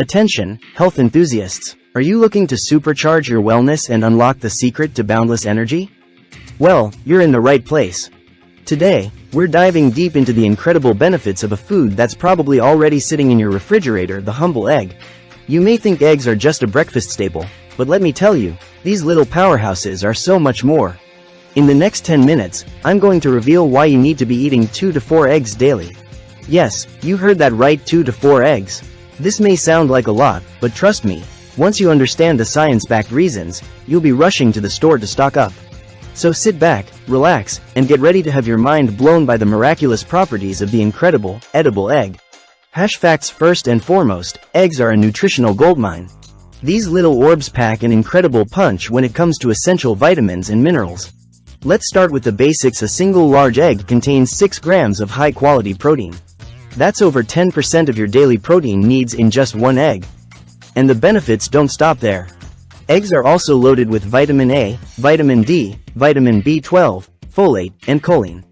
Attention, health enthusiasts. Are you looking to supercharge your wellness and unlock the secret to boundless energy? Well, you're in the right place. Today, we're diving deep into the incredible benefits of a food that's probably already sitting in your refrigerator, the humble egg. You may think eggs are just a breakfast staple, but let me tell you, these little powerhouses are so much more. In the next 10 minutes, I'm going to reveal why you need to be eating 2 to 4 eggs daily. Yes, you heard that right, 2 to 4 eggs. This may sound like a lot, but trust me, once you understand the science-backed reasons, you'll be rushing to the store to stock up. So sit back, relax, and get ready to have your mind blown by the miraculous properties of the incredible, edible egg. Facts first and foremost, eggs are a nutritional goldmine. These little orbs pack an incredible punch when it comes to essential vitamins and minerals. Let's start with the basics. A single large egg contains 6 grams of high-quality protein. That's over 10% of your daily protein needs in just one egg. And the benefits don't stop there. Eggs are also loaded with vitamin A, vitamin D, vitamin B12, folate, and choline.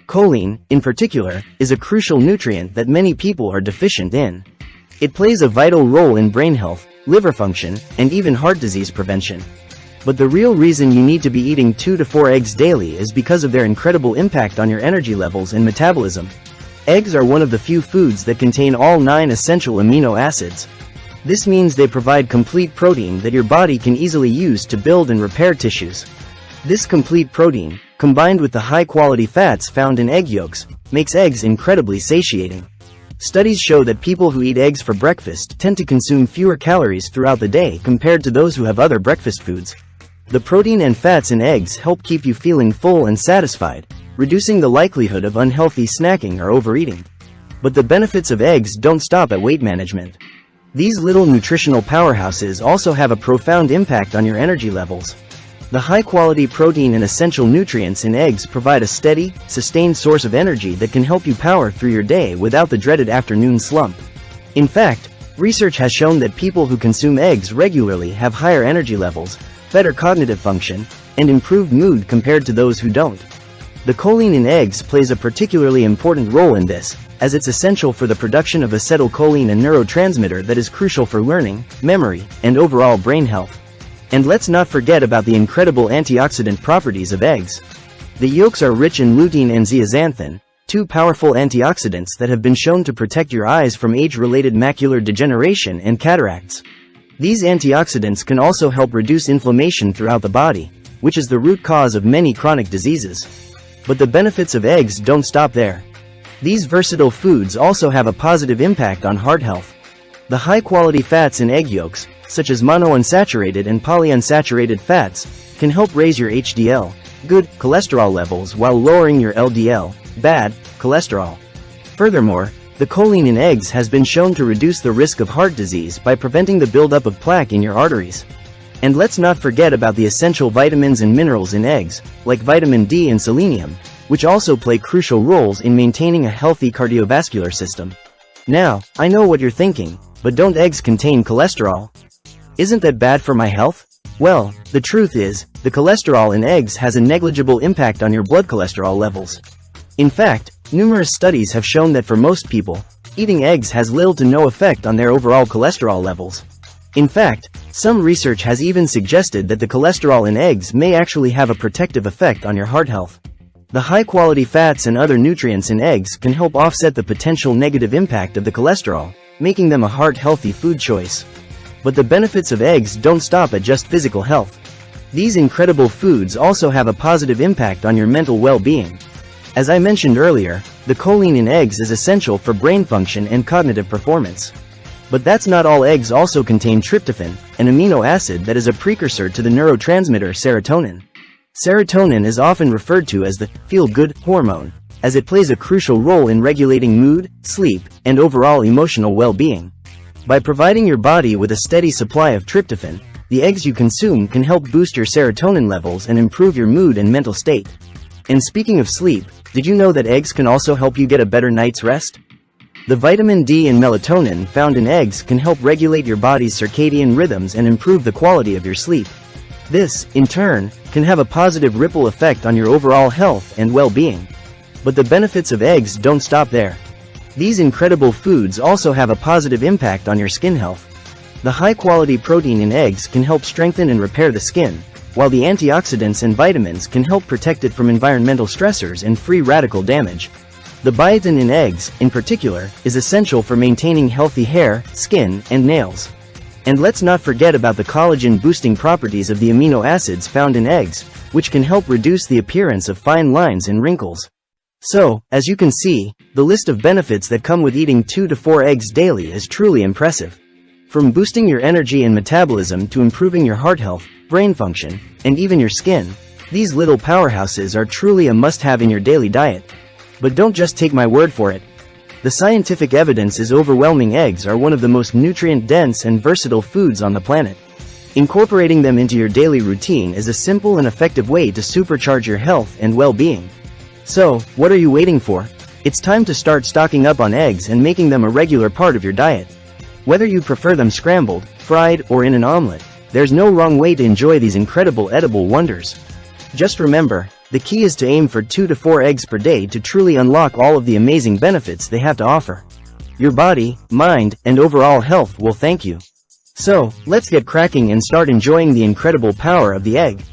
Choline, in particular, is a crucial nutrient that many people are deficient in. It plays a vital role in brain health, liver function, and even heart disease prevention. But the real reason you need to be eating 2 to 4 eggs daily is because of their incredible impact on your energy levels and metabolism. Eggs are one of the few foods that contain all 9 essential amino acids. This means they provide complete protein that your body can easily use to build and repair tissues. This complete protein, combined with the high-quality fats found in egg yolks, makes eggs incredibly satiating. Studies show that people who eat eggs for breakfast tend to consume fewer calories throughout the day compared to those who have other breakfast foods. The protein and fats in eggs help keep you feeling full and satisfied, reducing the likelihood of unhealthy snacking or overeating. But the benefits of eggs don't stop at weight management. These little nutritional powerhouses also have a profound impact on your energy levels. The high-quality protein and essential nutrients in eggs provide a steady, sustained source of energy that can help you power through your day without the dreaded afternoon slump. In fact, research has shown that people who consume eggs regularly have higher energy levels, better cognitive function, and improved mood compared to those who don't. The choline in eggs plays a particularly important role in this, as it's essential for the production of acetylcholine, a neurotransmitter that is crucial for learning, memory, and overall brain health. And let's not forget about the incredible antioxidant properties of eggs. The yolks are rich in lutein and zeaxanthin, 2 powerful antioxidants that have been shown to protect your eyes from age-related macular degeneration and cataracts. These antioxidants can also help reduce inflammation throughout the body, which is the root cause of many chronic diseases. But the benefits of eggs don't stop there. These versatile foods also have a positive impact on heart health. The high-quality fats in egg yolks, such as monounsaturated and polyunsaturated fats, can help raise your HDL, good cholesterol levels while lowering your LDL, bad cholesterol. Furthermore, the choline in eggs has been shown to reduce the risk of heart disease by preventing the buildup of plaque in your arteries. And let's not forget about the essential vitamins and minerals in eggs, like vitamin D and selenium, which also play crucial roles in maintaining a healthy cardiovascular system. Now, I know what you're thinking, but don't eggs contain cholesterol? Isn't that bad for my health? Well, the truth is, the cholesterol in eggs has a negligible impact on your blood cholesterol levels. In fact, numerous studies have shown that for most people, eating eggs has little to no effect on their overall cholesterol levels. In fact, some research has even suggested that the cholesterol in eggs may actually have a protective effect on your heart health. The high-quality fats and other nutrients in eggs can help offset the potential negative impact of the cholesterol, making them a heart-healthy food choice. But the benefits of eggs don't stop at just physical health. These incredible foods also have a positive impact on your mental well-being. As I mentioned earlier, the choline in eggs is essential for brain function and cognitive performance. But that's not all. Eggs also contain tryptophan, an amino acid that is a precursor to the neurotransmitter serotonin. Serotonin is often referred to as the feel-good hormone, as it plays a crucial role in regulating mood, sleep, and overall emotional well-being. By providing your body with a steady supply of tryptophan, the eggs you consume can help boost your serotonin levels and improve your mood and mental state. And speaking of sleep, did you know that eggs can also help you get a better night's rest? The vitamin D and melatonin found in eggs can help regulate your body's circadian rhythms and improve the quality of your sleep. This, in turn, can have a positive ripple effect on your overall health and well-being. But the benefits of eggs don't stop there. These incredible foods also have a positive impact on your skin health. The high-quality protein in eggs can help strengthen and repair the skin, while the antioxidants and vitamins can help protect it from environmental stressors and free radical damage. The biotin in eggs, in particular, is essential for maintaining healthy hair, skin, and nails. And let's not forget about the collagen-boosting properties of the amino acids found in eggs, which can help reduce the appearance of fine lines and wrinkles. So, as you can see, the list of benefits that come with eating 2 to 4 eggs daily is truly impressive. From boosting your energy and metabolism to improving your heart health, brain function, and even your skin, these little powerhouses are truly a must-have in your daily diet. But don't just take my word for it. The scientific evidence is overwhelming. Eggs are one of the most nutrient-dense and versatile foods on the planet. Incorporating them into your daily routine is a simple and effective way to supercharge your health and well-being. So, what are you waiting for? It's time to start stocking up on eggs and making them a regular part of your diet. Whether you prefer them scrambled, fried, or in an omelet, there's no wrong way to enjoy these incredible edible wonders. Just remember, the key is to aim for 2 to 4 eggs per day to truly unlock all of the amazing benefits they have to offer. Your body, mind, and overall health will thank you. So, let's get cracking and start enjoying the incredible power of the egg.